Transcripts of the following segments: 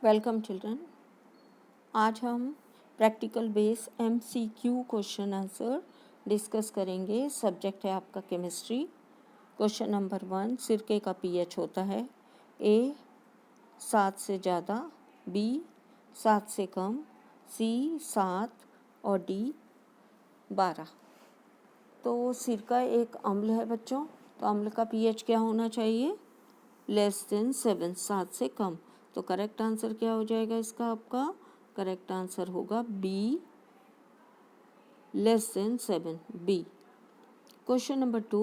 Welcome children. आज हम practical base MCQ question answer discuss करेंगे। सब्जेक्ट है आपका केमिस्ट्री। क्वेश्चन नंबर 1, सिरके का pH होता है A 7 से ज़्यादा, B 7 से कम, C 7 और D 12। तो सिरका एक अम्ल है बच्चों, तो अम्ल का pH क्या होना चाहिए? <7, 7 से कम। तो करेक्ट आंसर क्या हो जाएगा इसका? आपका करेक्ट आंसर होगा बी, <7, बी। क्वेश्चन नंबर 2,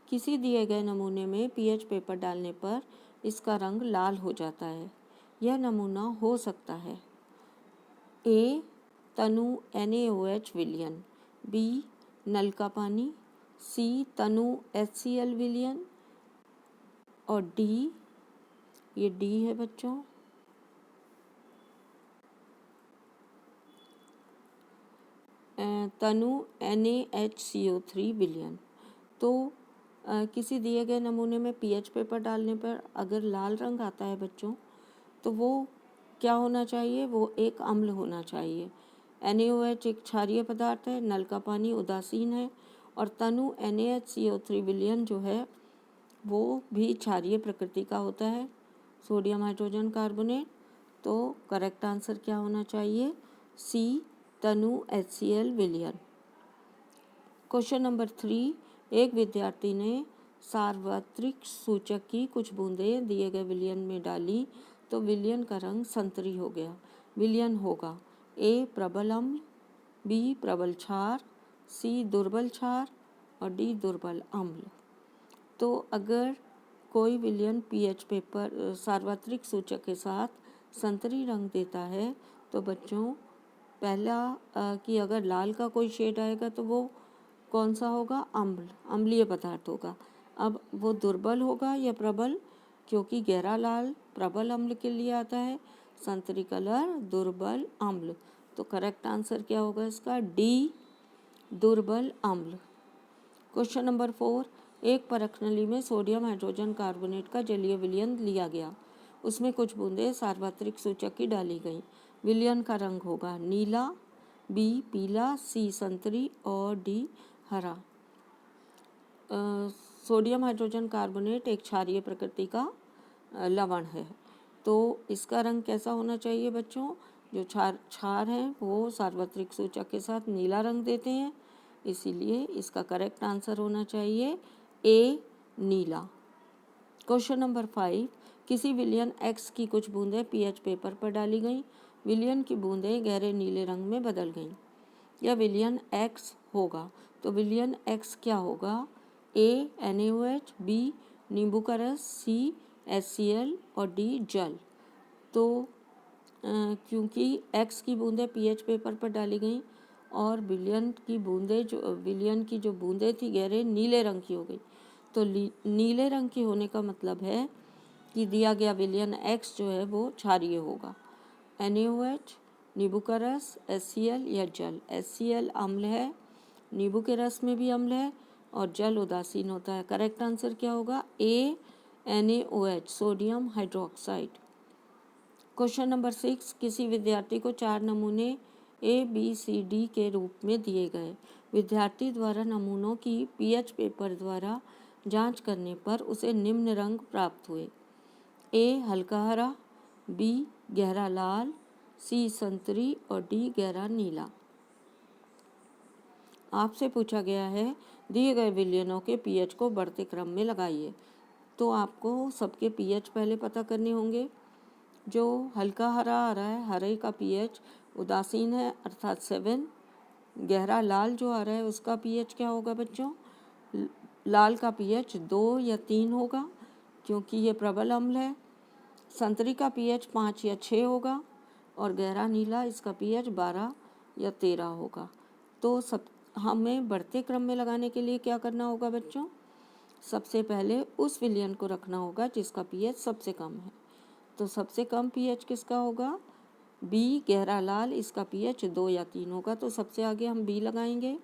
किसी दिए गए नमूने में pH पेपर डालने पर इसका रंग लाल हो जाता है। यह नमूना हो सकता है ए तनु NaOH विलयन, बी नल का पानी, सी तनु HCl विलयन और डी, ये डी है बच्चों, तनु NaHCO3 विलयन। तो किसी दिए गए नमूने में pH पेपर डालने पर अगर लाल रंग आता है बच्चों, तो वो क्या होना चाहिए? वो एक अम्ल होना चाहिए। NaOH एक क्षारीय पदार्थ है, नल का पानी उदासीन है और तनु NaHCO3 विलयन जो है वो भी क्षारीय प्रकृति का होता है, सोडियम हाइड्रोजन कार्बोनेट। तो करेक्ट आंसर क्या होना चाहिए? सी तनु HCl विलयन। क्वेश्चन नंबर 3, एक विद्यार्थी ने सार्वत्रिक सूचक की कुछ बूंदें दिए गए विलयन में डाली तो विलयन का रंग संतरी हो गया। विलयन होगा ए प्रबल अम्ल, बी प्रबल क्षार, सी दुर्बल क्षार और डी दुर्बल अम्ल। तो अगर कोई विलयन pH पेपर सार्वत्रिक सूचक के साथ संतरी रंग देता है तो बच्चों पहला कि अगर लाल का कोई शेड आएगा तो वो कौन सा होगा? अम्ल, अम्लीय पदार्थ होगा। अब वो दुर्बल होगा या प्रबल? क्योंकि गहरा लाल प्रबल अम्ल के लिए आता है, संतरी कलर दुर्बल अम्ल। तो करेक्ट आंसर क्या होगा इसका? डी दुर्बल अम्ल। क्वेश्चन नंबर 4, एक परख नली में सोडियम हाइड्रोजन कार्बोनेट का जलीय विलयन लिया गया। उसमें कुछ बूंदें सार्वत्रिक सूचक की डाली गईं। विलयन का रंग होगा नीला, बी पीला, सी संतरी और डी हरा। सोडियम हाइड्रोजन कार्बोनेट एक क्षारीय प्रकृति का लवण है। तो इसका रंग कैसा होना चाहिए बच्चों? जो क्षार हैं वो सार्वत्रिक सूचक के साथ नीला रंग देते हैं, इसीलिए इसका करेक्ट आंसर होना चाहिए ए नीला। क्वेश्चन नंबर 5, किसी विलयन X की कुछ बूंदें pH पेपर पर डाली गईं। विलयन की बूंदें गहरे नीले रंग में बदल गईं। यह विलयन X होगा। तो विलयन X क्या होगा? ए NaOH, बी नींबू का रस, सी HCl और डी जल। तो क्योंकि X की बूंदें pH पेपर पर डाली गईं और विलयन की जो बूंदें थी गहरे नीले रंग की हो गई, तो नीले रंग की होने का मतलब है कि दिया गया विलयन X जो है वो क्षारीय होगा। NaOH, नींबू का रस, HCl या जल। HCl अम्ल है, नींबू के रस में भी अम्ल है और जल उदासीन होता है। करेक्ट आंसर क्या होगा? ए NaOH, sodium hydroxide. Question number 6, किसी विद्यार्थी को 4 नमूने ABCD के रूप में दिए गए। विद्यार्थी द्वारा नमूनों की pH पेपर द्वारा जांच करने पर उसे निम्न रंग प्राप्त हुए। ए हल्का हरा, बी गहरा लाल, सी संतरी और डी गहरा नीला। आपसे पूछा गया है दिए गए विलयनों के pH को बढ़ते क्रम में लगाइए। तो आपको सबके pH पहले पता करने होंगे। जो हल्का हरा आ रहा है, हरे का pH उदासीन है अर्थात 7। गहरा लाल जो आ रहा है उसका pH क्या होगा बच्चों? लाल का pH 2 या 3 होगा क्योंकि ये प्रबल अम्ल है। संतरी का pH 5 या 6 होगा और गहरा नीला इसका pH 12 या 13 होगा। तो सब हमें बढ़ते क्रम में लगाने के लिए क्या करना होगा बच्चों? सबसे पहले उस विलयन को रखना होगा जिसका pH सबसे कम है। तो सबसे कम pH किसका होगा? बी गहरा लाल, इसका pH 2 या 3 होगा। तो सबसे आगे हम बी लगाएंगे,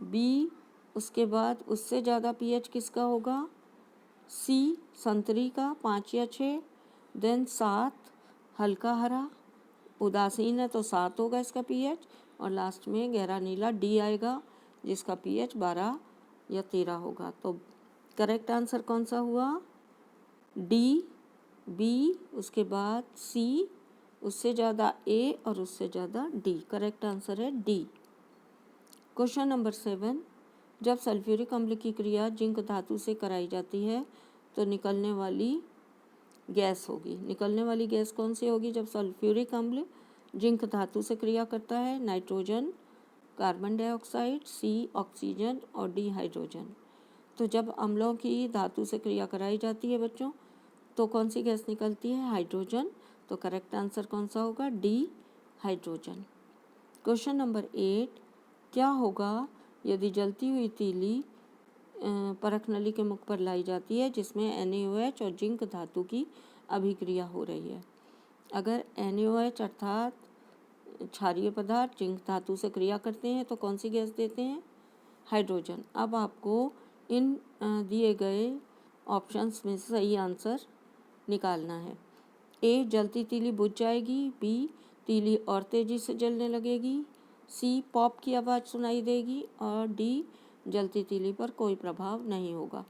बी। उसके बाद उससे ज़्यादा pH किसका होगा? सी संतरी का 5 या 6, देन 7 हल्का हरा, उदासीन है तो 7 होगा इसका पीएच, और लास्ट में गहरा नीला डी आएगा जिसका पीएच 12 या 13 होगा। तो करेक्ट आंसर कौन सा हुआ? डी, बी, उसके बाद सी, उससे ज़्यादा ए और उससे ज़्यादा डी। करेक्ट आंसर है डी। क्वेश्चन नंबर 7, जब सल्फ्यूरिक अम्ल की क्रिया जिंक धातु से कराई जाती है तो निकलने वाली गैस होगी। निकलने वाली गैस कौन सी होगी जब सल्फ्यूरिक अम्ल जिंक धातु से क्रिया करता है? नाइट्रोजन, कार्बन डाइऑक्साइड, सी ऑक्सीजन और डी हाइड्रोजन। तो जब अम्लों की धातु से क्रिया कराई जाती है बच्चों तो कौन सी गैस निकलती है? हाइड्रोजन। तो करेक्ट आंसर कौन सा होगा? D, hydrogen. क्वेश्चन नंबर 8, क्या होगा यदि जलती हुई तीली परख नली के मुख पर लाई जाती है जिसमें NaOH और जिंक धातु की अभिक्रिया हो रही है? अगर NaOH अर्थात क्षारीय पदार्थ जिंक धातु से क्रिया करते हैं तो कौन सी गैस देते हैं? हाइड्रोजन। अब आपको इन दिए गए ऑप्शंस में से सही आंसर निकालना है। ए, जलती तीली बुझ जाएगी, बी, तीली और तेजी से जलने लगेगी, सी, पॉप की आवाज़ सुनाई देगी और डी, जलती तीली पर कोई प्रभाव नहीं होगा।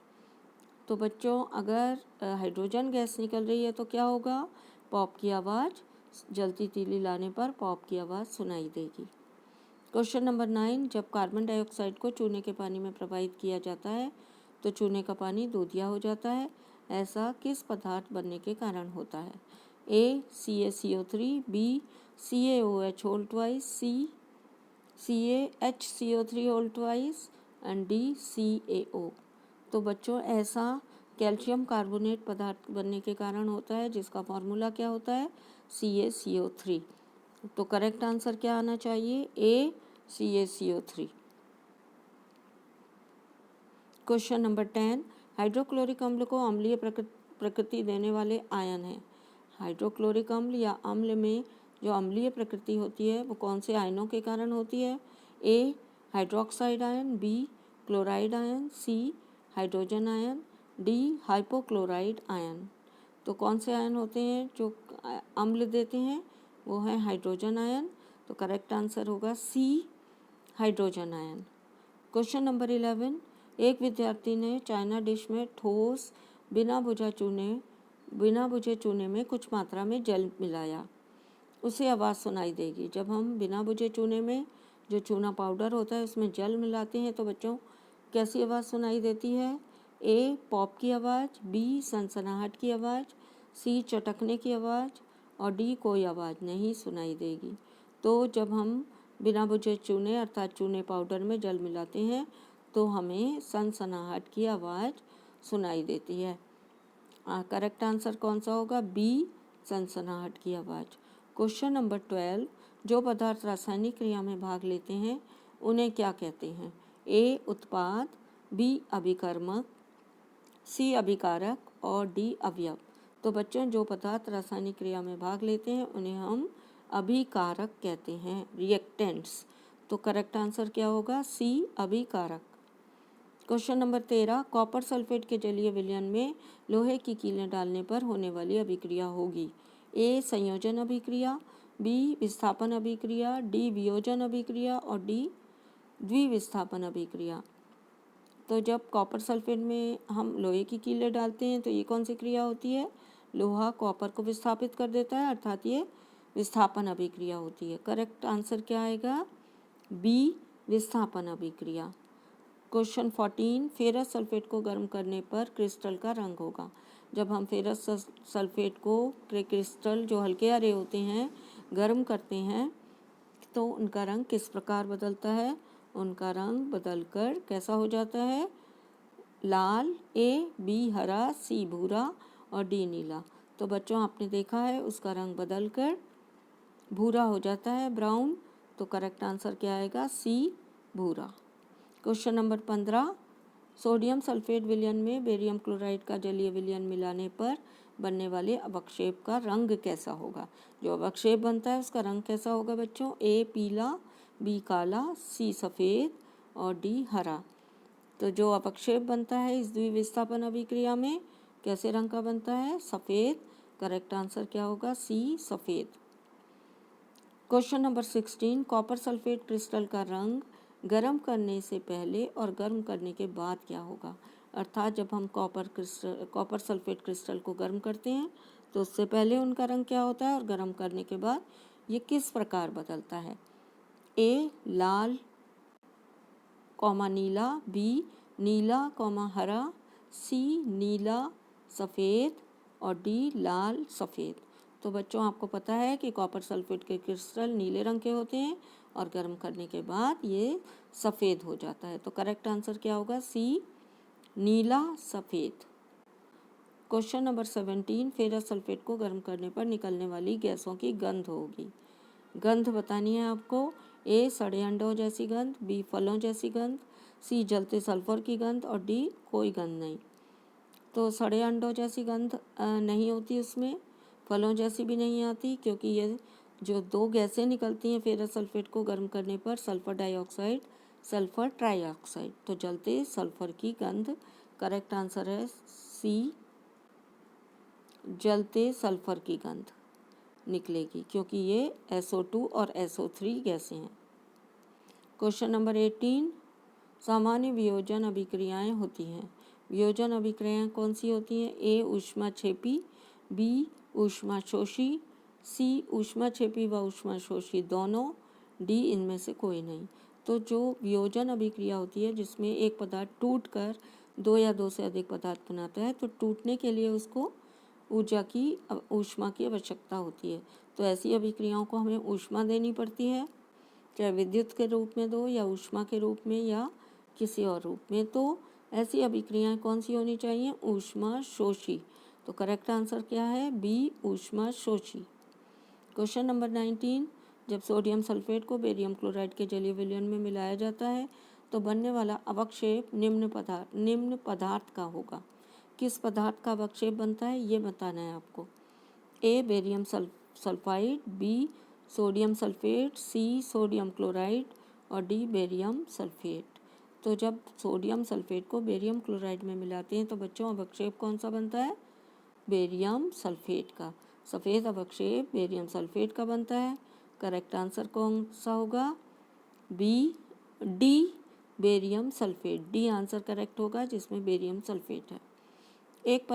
तो बच्चों अगर हाइड्रोजन गैस निकल रही है तो क्या होगा? पॉप की आवाज़, जलती तीली लाने पर पॉप की आवाज़ सुनाई देगी। क्वेश्चन नंबर 9, जब कार्बन डाइऑक्साइड को चूने के पानी में प्रवाहित किया जाता है तो चूने का पानी दूधिया हो जाता है। ऐसा किस पदार्थ बनने के कारण होता है? A, CaCO3, B, CaOH whole twice, C, CaHCO3 whole twice and D, CaO। तो बच्चों ऐसा कैल्शियम कार्बोनेट पदार्थ बनने के कारण होता है जिसका फॉर्मूला क्या होता है? CaCO3। तो करेक्ट आंसर क्या आना चाहिए? ए, CaCO3। क्वेश्चन नंबर 10, हाइड्रोक्लोरिक अम्ल को अम्लीय प्रकृति देने वाले आयन हैं। हाइड्रोक्लोरिक अम्ल या अम्ल में जो अम्लीय प्रकृति होती है वो कौन से आयनों के कारण होती है? A, hydroxide ion, B, chloride ion, C, hydrogen ion, D, hypochloride ion. तो कौन से आयन होते हैं जो अम्ल देते हैं? वो है हाइड्रोजन आयन। तो करेक्ट आंसर होगा सी, हाइड्रोजन आयन। क्वेश्चन नंबर 11, एक विद्यार्थी ने चाइना डिश में ठोस बिना बुझे चूने में कुछ मात्रा में जल मिलाया। उसे आवाज़ सुनाई देगी। जब हम बिना बुझे चूने में जो चूना पाउडर होता है उसमें जल मिलाते हैं तो बच्चों कैसी आवाज़ सुनाई देती है? ए, पॉप की आवाज़, बी, सनसनाहट की आवाज़, सी, चटकने की आवाज़ और डी, कोई आवाज़ नहीं सुनाई देगी। तो जब हम बिना बुझे चूने अर्थात चूने पाउडर में जल मिलाते हैं तो हमें सनसनाहट की आवाज़ सुनाई देती है। करेक्ट आंसर कौन सा होगा? बी, सनसनाहट की आवाज़। क्वेश्चन नंबर 12, जो पदार्थ रासायनिक क्रिया में भाग लेते हैं उन्हें क्या कहते हैं? ए, उत्पाद, बी, अभिकर्मक, सी, अभिकारक और डी, अवयव। तो बच्चों जो पदार्थ रासायनिक क्रिया में भाग लेते हैं उन्हें हम अभिकारक कहते हैं, रिएक्टेंट्स। तो करेक्ट आंसर क्या होगा? सी, अभिकारक। क्वेश्चन नंबर 13, कॉपर सल्फेट के जलीय विलयन में लोहे की कीलें डालने पर होने वाली अभिक्रिया होगी। ए, संयोजन अभिक्रिया, बी, विस्थापन अभिक्रिया, डी, वियोजन अभिक्रिया और डी, द्विविस्थापन अभिक्रिया। तो जब कॉपर सल्फेट में हम लोहे की कीलें डालते हैं तो ये कौन सी क्रिया होती है? लोहा कॉपर को विस्थापित कर देता है अर्थात ये विस्थापन अभिक्रिया होती है। करेक्ट आंसर क्या आएगा? बी, विस्थापन अभिक्रिया। क्वेश्चन 14, फेरस सल्फेट को गर्म करने पर क्रिस्टल का रंग होगा। जब हम फेरस सल्फेट को क्रिस्टल जो हल्के हरे होते हैं गर्म करते हैं तो उनका रंग किस प्रकार बदलता है? उनका रंग बदलकर कैसा हो जाता है? लाल, ए, बी, हरा, सी, भूरा और डी, नीला। तो बच्चों आपने देखा है उसका रंग बदलकर भूरा हो जाता है, ब्राउन। तो करेक्ट आंसर क्या आएगा? सी, भूरा। क्वेश्चन नंबर 15, सोडियम सल्फेट विलयन में बेरियम क्लोराइड का जलीय विलयन मिलाने पर बनने वाले अवक्षेप का रंग कैसा होगा? जो अवक्षेप बनता है उसका रंग कैसा होगा बच्चों? ए, पीला, बी, काला, सी, सफ़ेद और डी, हरा। तो जो अपक्षेप बनता है इस द्विविस्थापन अभिक्रिया में कैसे रंग का बनता है? सफ़ेद करेक्ट आंसर क्या होगा? सी, सफ़ेद। Question number 16, copper sulphate crystal का रंग गर्म करने से पहले और गर्म करने के बाद क्या होगा? अर्थात जब हम कॉपर सल्फेट क्रिस्टल को गर्म करते हैं तो उससे पहले उनका रंग क्या होता है और गर्म करने के बाद ये किस प्रकार बदलता है? ए लाल कॉमा नीला, बी नीला कॉमा हरा, सी नीला सफ़ेद और डी लाल सफ़ेद। तो बच्चों आपको पता है कि कॉपर सल्फेट के क्रिस्टल नीले रंग के होते हैं और गर्म करने के बाद ये सफ़ेद हो जाता है। तो करेक्ट आंसर क्या होगा? सी, नीला सफ़ेद। क्वेश्चन नंबर 17, फेरस सल्फेट को गर्म करने पर निकलने वाली गैसों की गंध होगी। गंध बतानी है आपको। ए सड़े अंडों जैसी गंध, बी फलों जैसी गंध, सी जलते सल्फर की गंध और डी कोई गंध नहीं। तो सड़े अंडों जैसी गंध नहीं होती उसमें, फलों जैसी भी नहीं आती, क्योंकि ये जो दो गैसें निकलती हैं फेरस सल्फेट को गर्म करने पर, सल्फर डाइऑक्साइड, सल्फर ट्राइऑक्साइड, तो जलते सल्फर की गंध। करेक्ट आंसर है सी, जलते सल्फर की गंध निकलेगी, क्योंकि ये SO2 और SO3 गैसें हैं। क्वेश्चन नंबर 18, सामान्य वियोजन अभिक्रियाएं होती हैं। वियोजन अभिक्रियाएं कौन सी होती हैं? ए ऊष्माक्षेपी, बी ऊष्माशोषी, सी ऊष्माक्षेपी व ऊष्माशोषी दोनों, डी इनमें से कोई नहीं। तो जो वियोजन अभिक्रिया होती है जिसमें एक पदार्थ टूटकर दो या दो से अधिक पदार्थ बनाता है, तो टूटने के लिए उसको ऊष्मा की आवश्यकता होती है। तो ऐसी अभिक्रियाओं को हमें ऊष्मा देनी पड़ती है, चाहे विद्युत के रूप में दो या ऊष्मा के रूप में या किसी और रूप में। तो ऐसी अभिक्रियाएं कौन सी होनी चाहिए? ऊष्मा शोषी। तो करेक्ट आंसर क्या है? बी, ऊष्मा शोषी। क्वेश्चन नंबर 19, जब सोडियम सल्फेट को बेरियम क्लोराइड के जलीय विलयन में मिलाया जाता है तो बनने वाला अवक्षेप निम्न पदार्थ का होगा। किस पदार्थ का अवक्षेप बनता है ये बताना है आपको। A barium sulphide, B sodium sulphate, C sodium chloride और डी बेरियम सल्फेट। तो जब सोडियम सल्फेट को बेरियम क्लोराइड में मिलाते हैं तो बच्चों अवक्षेप कौन सा बनता है? बेरियम सल्फेट का। सफ़ेद अवक्षेप बेरियम सल्फेट का बनता है। करेक्ट आंसर कौन सा होगा? B, D barium sulphate. D answer correct होगा जिसमें बेरियम सल्फेट है। एक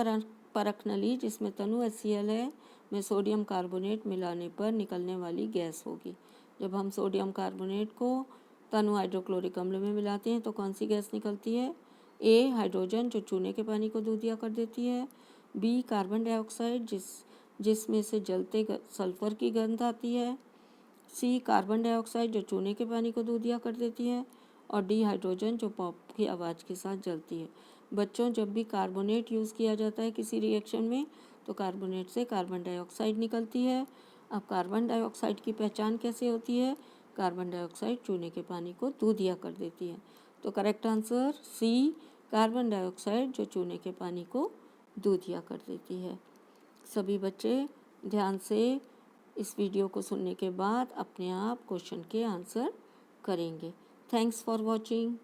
परख नली जिसमें तनु HCl है में सोडियम कार्बोनेट मिलाने पर निकलने वाली गैस होगी। जब हम सोडियम कार्बोनेट को तनु हाइड्रोक्लोरिक अम्ल में मिलाते हैं तो कौन सी गैस निकलती है? ए हाइड्रोजन, जो चूने के पानी को दूधिया कर देती है, बी कार्बन डाइऑक्साइड जिसमें से जलते सल्फर की गंध आती है, सी कार्बन डाइऑक्साइड जो चूने के पानी को दूधिया कर देती है और डी हाइड्रोजन जो पॉप की आवाज़ के साथ जलती है। बच्चों जब भी कार्बोनेट यूज़ किया जाता है किसी रिएक्शन में तो कार्बोनेट से कार्बन डाइऑक्साइड निकलती है। अब कार्बन डाइऑक्साइड की पहचान कैसे होती है? कार्बन डाइऑक्साइड चूने के पानी को दूधिया कर देती है। तो correct answer C, carbon dioxide जो चूने के पानी को दूधिया कर देती है। सभी बच्चे ध्यान से इस वीडियो को सुनने के बाद अपने आप क्वेश्चन के आंसर करेंगे। Thanks for watching.